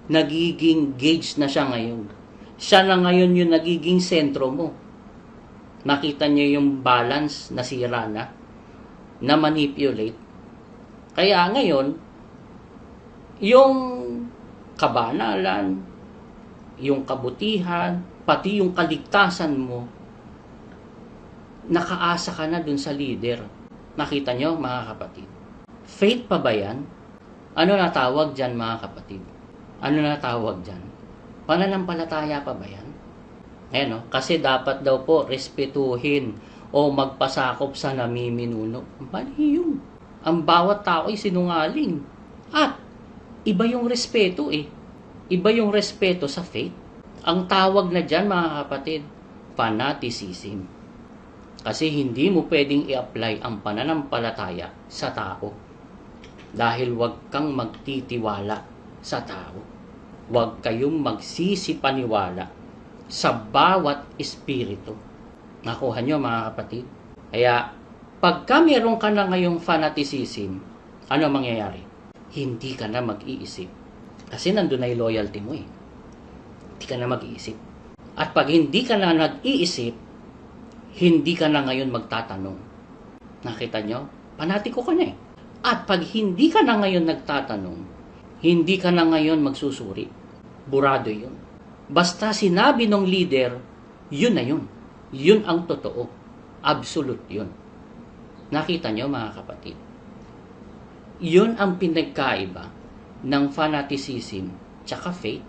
nagiging gauge na siya ngayon. Siya na ngayon yung nagiging sentro mo. Nakita niyo yung balance na sira na manipulate. Kaya ngayon, yung kabanalan, yung kabutihan, pati yung kaligtasan mo, nakaasa ka na dun sa leader. Nakita nyo, mga kapatid? Faith pa ba yan? Ano na tawag dyan, mga kapatid? Ano na tawag dyan? Pananampalataya pa ba yan? Ayan, no? Kasi dapat daw po respetuhin o magpasakop sa namiminuno. Mali yun. Ang bawat tao ay sinungaling. At iba yung respeto eh. Iba yung respeto sa faith. Ang tawag na dyan, mga kapatid, fanaticism. Kasi hindi mo pwedeng i-apply ang pananampalataya sa tao. Dahil wag kang magtitiwala sa tao. Wag kayong magsisipaniwala sa bawat espiritu. Nakuha nyo, mga kapatid? Kaya, pagka meron ka na ngayong fanaticism, ano mangyayari? Hindi ka na mag-iisip. Kasi nandun na yung loyalty mo eh. Hindi ka na mag-iisip. At pag hindi ka na nag-iisip, hindi ka na ngayon magtatanong. Nakita nyo? Panatiko ka na eh. At pag hindi ka na ngayon nagtatanong, hindi ka na ngayon magsusuri. Burado yun. Basta sinabi ng leader, yun na yun. Yun ang totoo. Absolute yun. Nakita nyo, mga kapatid? Yun ang pinagkaiba ng fanaticism tsaka faith.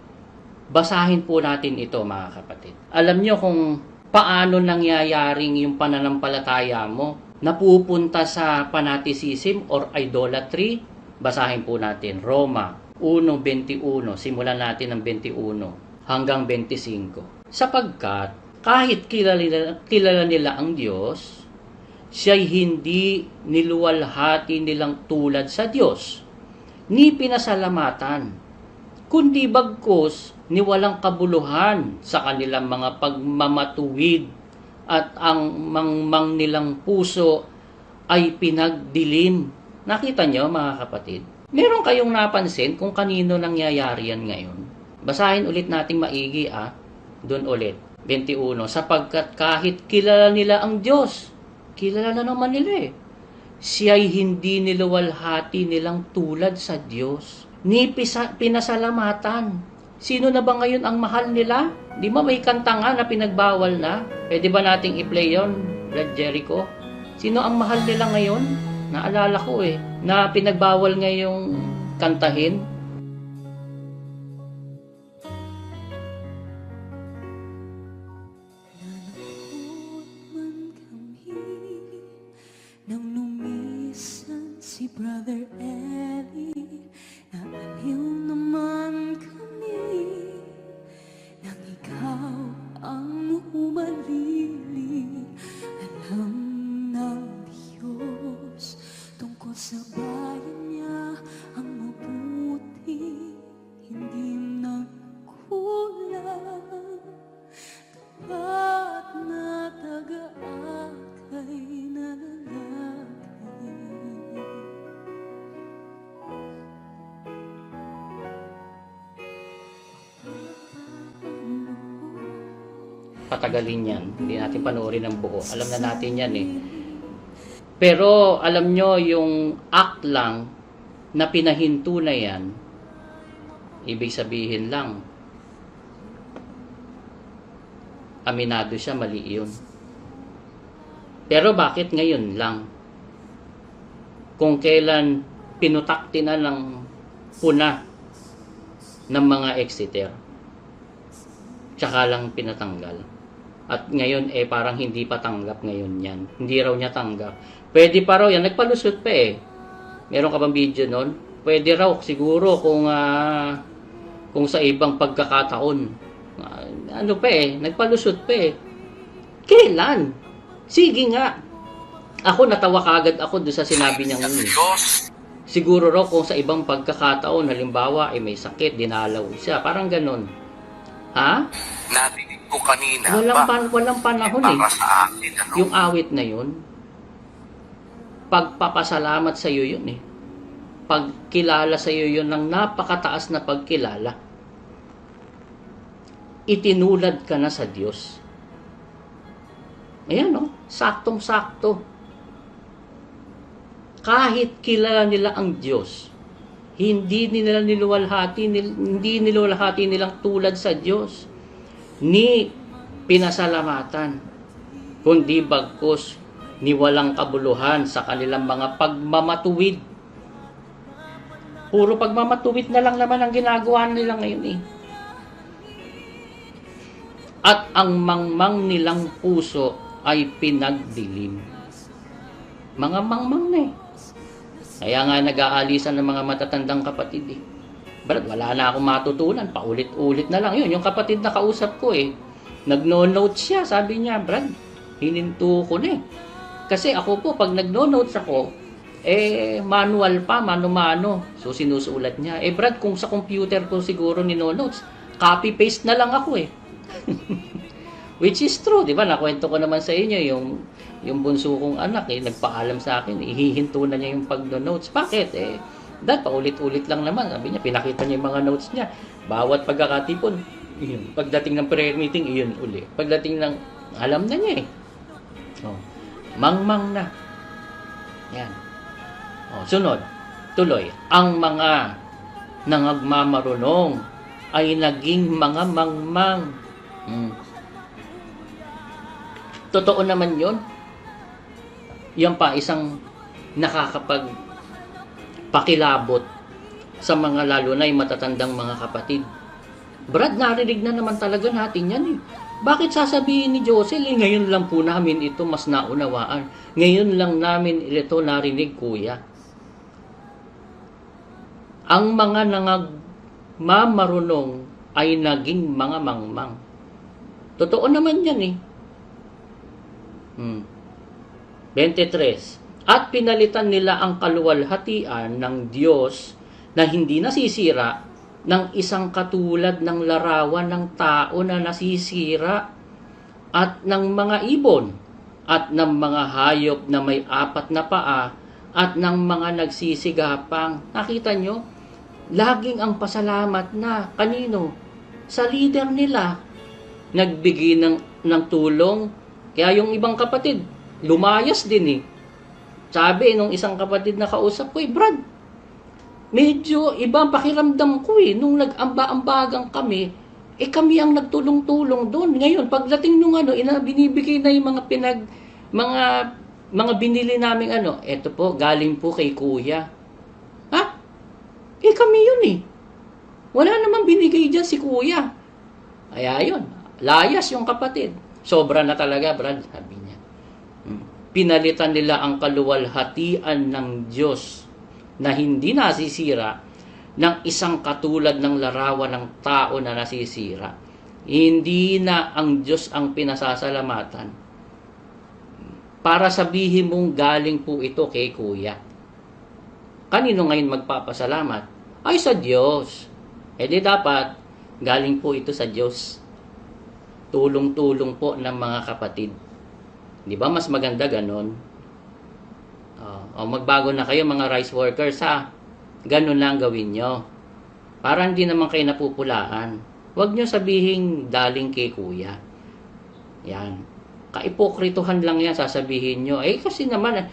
Basahin po natin ito, mga kapatid. Alam nyo kung paano nangyayaring yung pananampalataya mo napupunta sa fanaticism or idolatry? Basahin po natin Roma 1:21. Simulan natin ng 21 hanggang 25. Sapagkat kahit kilala nila ang Diyos, siya'y hindi niluwalhati nilang tulad sa Diyos, ni pinasalamatan, kundi bagkus ni walang kabuluhan sa kanilang mga pagmamatuwid, at ang mangmang nilang puso ay pinagdilim. Nakita nyo, mga kapatid? Meron kayong napansin kung kanino nangyayari yan ngayon? Basahin ulit nating maigi Doon ulit, 21. Sapagkat kahit kilala nila ang Diyos, kilala na naman nila eh, siya'y hindi niluwalhati nilang tulad sa Diyos, ni pinasalamatan. Sino na ba ngayon ang mahal nila? Di ba may kanta nga na pinagbawal na? Pwede ba nating i-play yun, Brad Jericho? Sino ang mahal nila ngayon? Naalala ko eh, na pinagbawal ngayong kantahin. Nang lumisan si Brother Ellie, naaliw naman kami, nang ikaw ang humalili. Alam ng Diyos tungkol sa bayan niya ang mabuti, hindi nagkulang. Tapat na taga-akay na lalaki. Patagalin yan. Hindi natin panoorin ng buo. Alam na natin yan eh. Pero alam nyo, yung act lang na pinahinto na yan, ibig sabihin lang, aminado siya, mali yun. Pero bakit ngayon lang? Kung kailan pinutakti na ng puna ng mga Exeter, tsaka lang pinatanggal. At ngayon parang hindi pa tanggap ngayon yan. Hindi raw niya tanggap. Pwede pa raw yan. Nagpalusot pa eh. Meron ka bang video nun? Pwede raw siguro kung sa ibang pagkakataon. Ano pa eh. Nagpalusot pa eh. Kailan? Sige nga. Ako natawa kagad ako doon sa sinabi niya ngayon. Siguro raw kung sa ibang pagkakataon, halimbawa may sakit, dinalaw siya. Parang ganun. Ha? Narinig ko kanina Walang panahon eh. para sa akin, Yung awit na yun, pagpapasalamat sa iyo yun eh. Pagkilala sa iyo yun ng napakataas na pagkilala. itinulad ka na sa Diyos. Ayan, no? Saktong-sakto. Kahit kilala nila ang Diyos, hindi nila hindi niluwalhati nilang tulad sa Diyos, ni pinasalamatan, kundi bagkus ni walang kabuluhan sa kanilang mga pagmamatuwid. Puro pagmamatuwid na lang naman ang ginagawa nila ngayon eh. At ang mangmang nilang puso ay pinagdilim. Mga mangmang na eh. Kaya nga nag-aalisan ng mga matatandang kapatid eh. Brad, wala na akong matutunan. Paulit-ulit na lang. Yun, yung kapatid na kausap ko eh. Nagno-note siya. Sabi niya, Brad, hininto ko na eh. Kasi ako po, pag nagno-notes ako, manual pa, mano-mano. So, sinusulat niya. Brad, kung sa computer ko siguro nino-notes, copy-paste na lang ako eh. Which is true, di ba? Nakwento ko naman sa inyo yung bunso kong anak nagpaalam sa akin, ihihinto na niya yung pag-notes. Bakit? Dahil paulit-ulit lang naman. Sabi niya, pinakita niya yung mga notes niya. Bawat pagkakatipon, yun. Pagdating ng prayer meeting, iyon uli. Pagdating ng, alam na niya eh. Oh. Mangmang na. Yan. Oh, sunod. Tuloy. Ang mga nangagmamarunong ay naging mga mangmang. Totoo naman yun. Yan pa, isang nakakapagpakilabot sa mga lalo na yung matatandang mga kapatid. Brad, narinig na naman talaga natin yan eh. Bakit sasabihin ni Josel, ngayon lang po namin ito mas naunawaan. Ngayon lang namin ito narinig, kuya. Ang mga nangagmamarunong ay naging mga mangmang. Totoo naman yan eh. 23. At pinalitan nila ang kaluwalhatian ng Diyos na hindi nasisira ng isang katulad ng larawan ng tao na nasisira at ng mga ibon at ng mga hayop na may 4 na paa at ng mga nagsisigapang. Nakita nyo? Laging ang pasalamat na kanino? Sa leader nila. Nagbigay ng tulong. Kaya yung ibang kapatid, lumayas din eh. Sabi nung isang kapatid na kausap ko, Brad, medyo iba ang pakiramdam ko eh. Nung nag-amba-ambagang kami, kami ang nagtulong-tulong doon. Ngayon, pagdating nung binibigay na yung mga binili naming eto po, galing po kay kuya. Ha? Kami yun eh. Wala namang binigay dyan si kuya. Kaya yun, layas yung kapatid. Sobra na talaga, Brad, sabi niya. Pinalitan nila ang kaluwalhatian ng Diyos na hindi nasisira ng isang katulad ng larawan ng tao na nasisira. Hindi na ang Diyos ang pinasasalamatan. Para sabihin mong galing po ito kay kuya. Kanino ngayon magpapasalamat? Ay sa Diyos. Di dapat galing po ito sa Diyos. Tulong-tulong po ng mga kapatid. Di ba mas maganda ganon? Magbago na kayo mga rice workers ha. Ganon lang gawin nyo. Para hindi naman kayo napupulaan. Huwag nyo sabihin daling kay kuya. Yan. Kaipokrituhan lang yan sasabihin nyo. Kasi naman,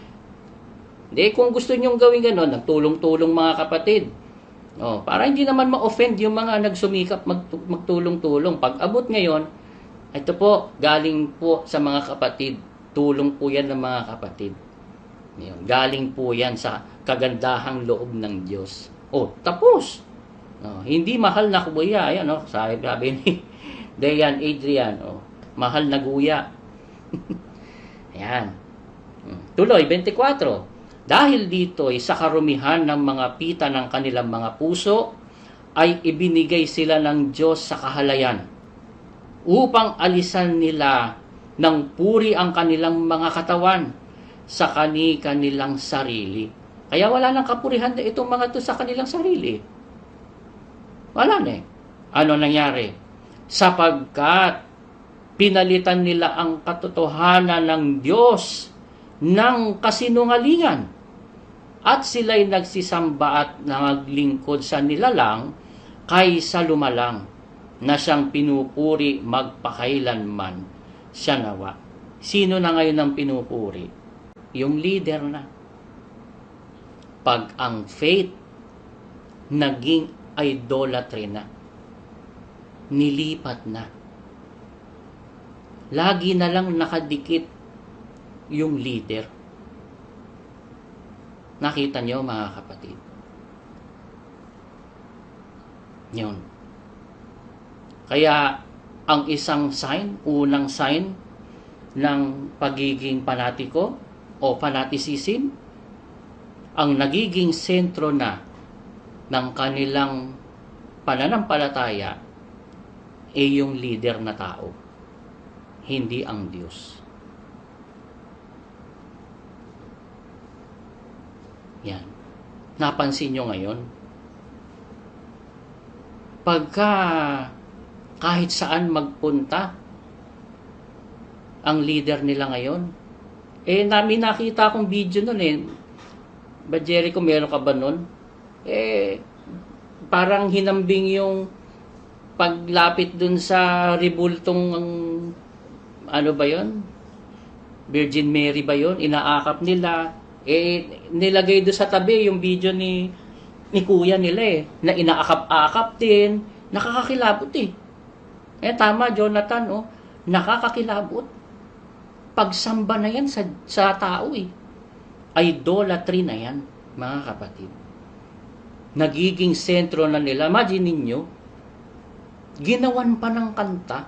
kung gusto nyong gawin ganon, nagtulong-tulong mga kapatid. Para hindi naman ma-offend yung mga nagsumikap magtulong-tulong. Pag abot ngayon, ito po, galing po sa mga kapatid. Tulong po yan ng mga kapatid. Galing po yan sa kagandahang loob ng Diyos. Tapos. Hindi mahal na kuya. Ayan, sabi ni Dayan Adrian. Mahal na guya. Ayan. Tuloy, 24. Dahil dito ay sa karumihan ng mga pita ng kanilang mga puso, ay ibinigay sila ng Diyos sa kahalayan upang alisan nila ng puri ang kanilang mga katawan sa kanilang sarili. Kaya wala nang kapurihan na itong mga to sa kanilang sarili. Wala na eh. Ano nangyari? Sapagkat pinalitan nila ang katotohanan ng Diyos ng kasinungalingan at sila'y nagsisamba at naglingkod sa nilalang kaysa lumalang. na siyang pinupuri magpakailanman siya nawa. Sino na ngayon ang pinupuri? Yung leader na. Pag ang faith naging idolatry na, nilipat na, lagi na lang nakadikit yung leader. Nakita nyo mga kapatid? Yun. Kaya ang isang sign, unang sign ng pagiging panatiko o fanaticism, ang nagiging sentro na ng kanilang pananampalataya ay yung leader na tao, hindi ang Diyos. Yan. Napansin nyo ngayon? Pagka kahit saan magpunta ang leader nila ngayon, namin nakita akong video nun Ba Jericho, meron ka ba nun? Parang hinambing yung paglapit dun sa ribultong ano ba yon? Virgin Mary ba yon? Inaakap nila. Nilagay doon sa tabi yung video ni kuya nila na inaakap-akap din. Nakakakilabot tama Jonathan, nakakakilabot. Pagsamba na yan sa tao Idolatry na yan, mga kapatid. Nagiging sentro na nila. Imagine ninyo, ginawan pa ng kanta.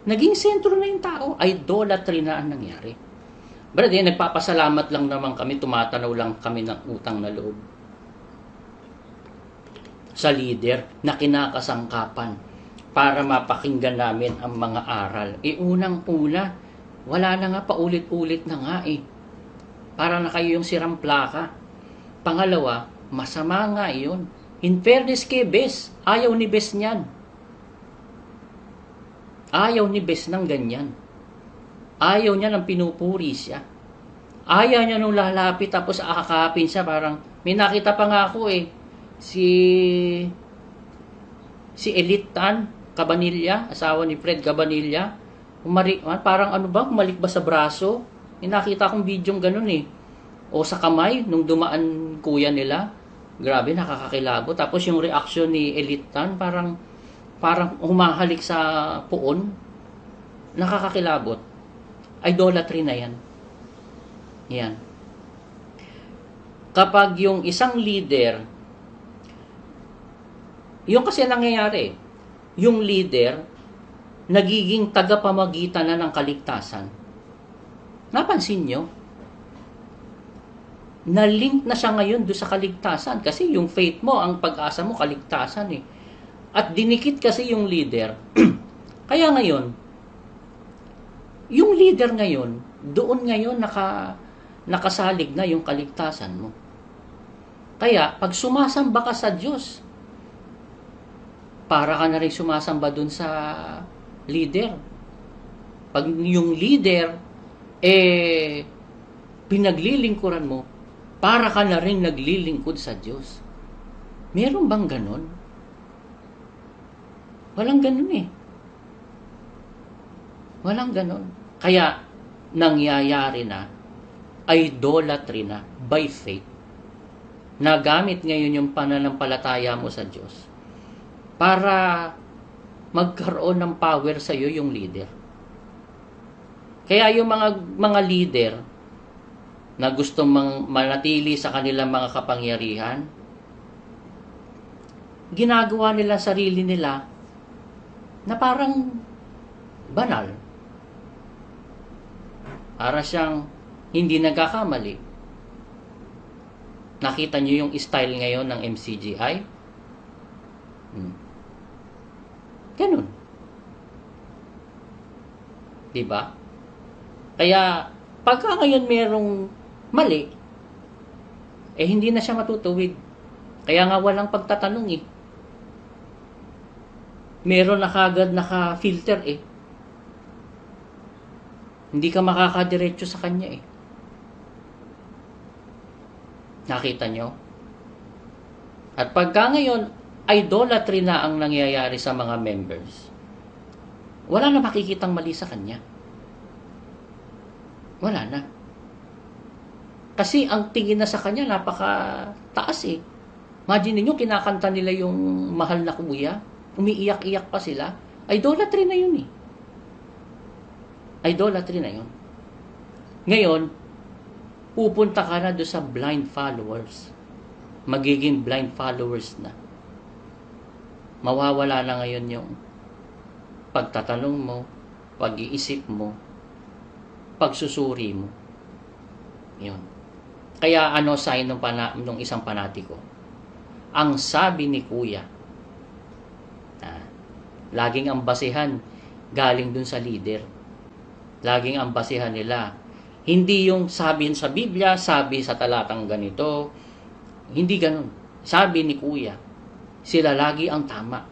Naging sentro na yung tao. Idolatry na ang nangyari. Brother, nagpapasalamat lang naman kami, tumatanaw lang kami ng utang na loob sa leader na kinakasangkapan para mapakinggan namin ang mga aral. Unang-una, wala na nga, paulit-ulit na nga Para na kayo yung sirang plaka. Pangalawa, masama nga yun. In fairness kay Bes, ayaw ni Bes niyan. Ayaw ni Bes ng ganyan. Ayaw niya nang pinupuri siya. Ayaw niya nung lalapit tapos akakapin siya. Parang, may nakita pa nga ako si Elite Tan Cabanilla, asawa ni Fred Cabanilla. Parang kumalik ba sa braso? Nakita akong bidyong ganun O sa kamay, nung dumaan kuya nila. Grabe, nakakakilabot. Tapos yung reaction ni Elite Tan, parang humahalik sa puon. Nakakakilabot. Idolatry na yan. Yan. Kapag yung isang leader, yung kasi nangyayari, yung leader, nagiging tagapamagitan na ng kaligtasan. Napansin nyo? Na-link na siya ngayon doon sa kaligtasan kasi yung faith mo, ang pag-asa mo, kaligtasan At dinikit kasi yung leader. Kaya ngayon, yung leader ngayon, doon ngayon nakasalig na yung kaligtasan mo. Kaya, pag sumasamba ka sa Diyos, para ka na rin sumasamba doon sa leader. Pag yung leader, pinaglilingkuran mo, para ka na rin naglilingkod sa Diyos. Meron bang ganon? Walang ganon Walang ganon. Kaya, nangyayari na, idolatry na, by faith. Nagamit ngayon yung pananampalataya mo sa Diyos para magkaroon ng power sa iyo yung leader. Kaya yung mga leader na gustong manatili sa kanilang mga kapangyarihan, ginagawa nila sarili nila na parang banal. Para siyang hindi nagkakamali. Nakita niyo yung style ngayon ng MCGI? Ganun. Diba? Kaya, pagka ngayon merong mali, hindi na siya matutuwid. Kaya nga walang pagtatanong Meron na kagad naka-filter Hindi ka makakadiretso sa kanya Nakita nyo? At pagka ngayon, idolatry na ang nangyayari sa mga members, wala na makikitang mali sa kanya. Wala na. Kasi ang tingin na sa kanya, napaka-taas eh. Imagine niyo kinakanta nila yung mahal na kuya, umiiyak-iyak pa sila. Idolatry na yun eh. Idolatry na yun. Ngayon, pupunta ka na doon sa blind followers. Magiging blind followers na. Mawawala na ngayon yung pagtatanong mo, pag-iisip mo, pagsusuri mo. Yun. Kaya ano sign nung isang panatiko? Ang sabi ni Kuya, laging ang basihan galing dun sa leader. Laging ang basihan nila. Hindi yung sabi sa Biblia, sabi sa talatang ganito. Hindi ganun. Sabi ni Kuya, sila lagi ang tama.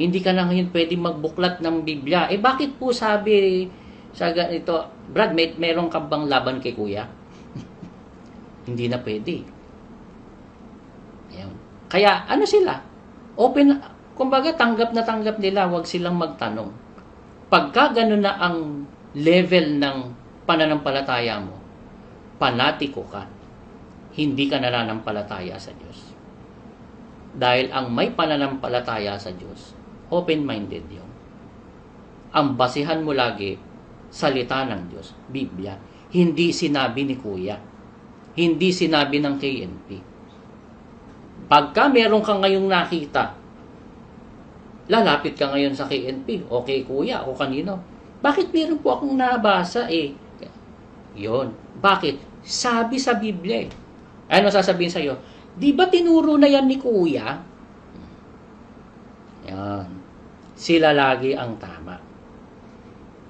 Hindi ka na ngayon pwede magbuklat ng Biblia. Bakit po sabi sa ganito, Brad, meron ka bang laban kay Kuya? Hindi na pwede. Ayun. Kaya ano sila? Open, kumbaga tanggap na tanggap nila, wag silang magtanong. Pagka ganun na ang level ng pananampalataya mo, panatiko ka, hindi ka nananampalataya sa Diyos. Dahil ang may pananampalataya sa Diyos, open-minded yun. Ang basihan mo lagi, salita ng Diyos, Biblia. Hindi sinabi ni Kuya. Hindi sinabi ng KNP. Pagka meron kang ngayong nakita, lalapit ka ngayon sa KNP, okay Kuya, o kanino? Bakit meron po akong nabasa eh? Yun. Bakit? Sabi sa Biblia eh. Ano sasabihin sa'yo? Di ba tinuro na yan ni Kuya? Yan. Sila lagi ang tama.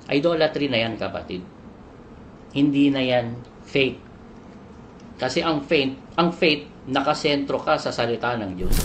Idolatry na yan, kapatid. Hindi na yan faith. Kasi ang faith, nakasentro ka sa salita ng Diyos.